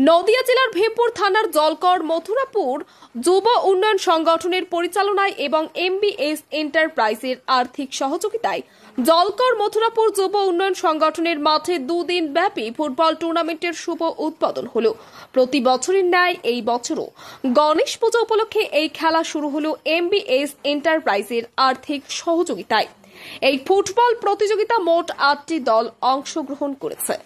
নদিয়া জেলার ভীমপুর থানার জলকর মথুরাপুর যুব উন্নয়ন সংগঠনের পরিচালনায় এবং এমবিএস এন্টারপ্রাইজের আর্থিক সহযোগিতায় জলকর মথুরাপুর যুব উন্নয়ন সংগঠনের মাঠে দুদিন ব্যাপী ফুটবল টুর্নামেন্টের শুভ উদ্বোধন হলো। প্রতি বছরের ন্যায় এই বছরও গণেশ পূজা উপলক্ষে এই খেলা শুরু হলো এমবিএস এন্টারপ্রাইজের আর্থিক সহযোগিতায়। এই ফুটবল প্রতিযোগিতা মোট 8টি দল অংশগ্রহণ করেছে।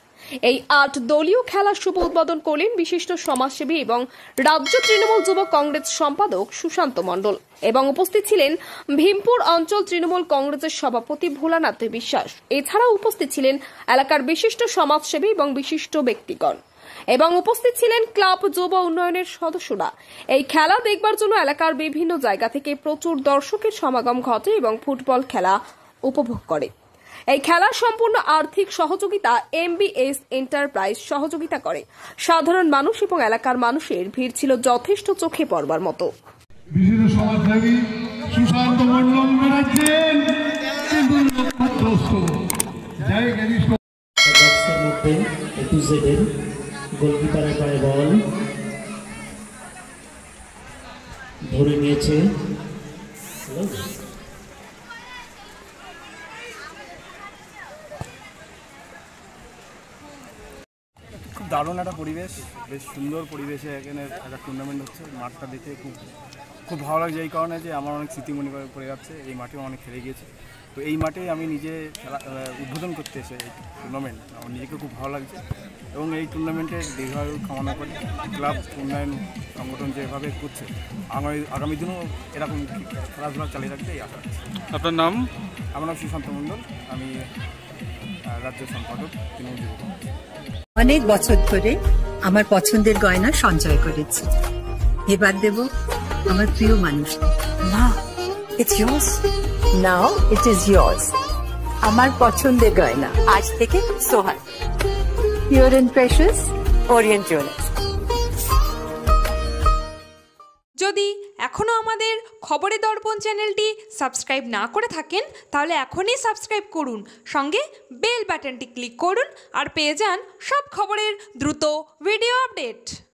এই 8 দলীয় খেলার শুভ উদ্বোধন করলেন বিশিষ্ট সমাজসেবী এবং রাজ্য তৃণমূল যুব কংগ্রেস সম্পাদক সুশান্ত মণ্ডল এবং উপস্থিত ছিলেন ভীমপুর অঞ্চল তৃণমূল কংগ্রেসের সভাপতি ভোলানাথ বিশ্বাস। এছাড়াও উপস্থিত ছিলেন এলাকার বিশিষ্ট সমাজসেবী এবং বিশিষ্ট ব্যক্তিগণ এবং উপস্থিত ছিলেন ক্লাব যুব উন্নয়নের সদস্যরা। এই খেলা দেখবার জন্য এলাকার বিভিন্ন জায়গা থেকে প্রচুর দর্শকের সমাগম ঘটে এবং ফুটবল খেলা উপভোগ করে। এই খেলার সম্পূর্ণ আর্থিক সহযোগিতা এমবিএস এন্টারপ্রাইজ সহযোগিতা করে। সাধারণ মানুষ এবং এলাকার মানুষের ভিড় ছিল যথেষ্ট চোখে পড়বার মতো। বিশিষ্ট সমাজসেবী সুশান্ত মণ্ডল মেরেছেন গোলকিপারের পায়ে বল ধরে নিয়েছে। খুব দারুণ একটা পরিবেশ, বেশ সুন্দর পরিবেশে এখানে একটা টুর্নামেন্ট হচ্ছে। মাঠটা দেখে খুব ভালো লাগছে এই কারণে যে আমার অনেক স্মৃতি মনে করে যাচ্ছে। এই মাঠেও অনেক খেলে গিয়েছে, তো এই মাঠেই আমি নিজে খেলা উদ্বোধন করতে এসে এই টুর্নামেন্ট আমার নিজেকে খুব ভালো লাগছে এবং এই টুর্নামেন্টের দীর্ঘায়ু কামনা করি। ক্লাব উন্নয়ন সংগঠন যেভাবে করছে আগামী দিনেও এরকম খেলাধুলা চালিয়ে রাখতে এই আশা আছে। আপনার নাম? আমার নাম সুশান্ত মণ্ডল, আমি রাজ্য সম্পাদক তৃণমূল যুব কংগ্রেস। অনেক বছর ধরে আমার পছন্দের গয়না সঞ্চয় করেছি, এবার দেব আমার প্রিয় মানুষ। না, it's yours. Now it is yours. আমার পছন্দের গয়না আজ থেকে সোহান, Pure and Precious, Orient Jewelers। যদি এখনও আমাদের খবরের দর্পণ চ্যানেলটি সাবস্ক্রাইব না করে থাকেন তাহলে এখনই সাবস্ক্রাইব করুন, সঙ্গে বেল বাটনটি ক্লিক করুন আর পেয়ে যান সব খবরের দ্রুত ভিডিও আপডেট।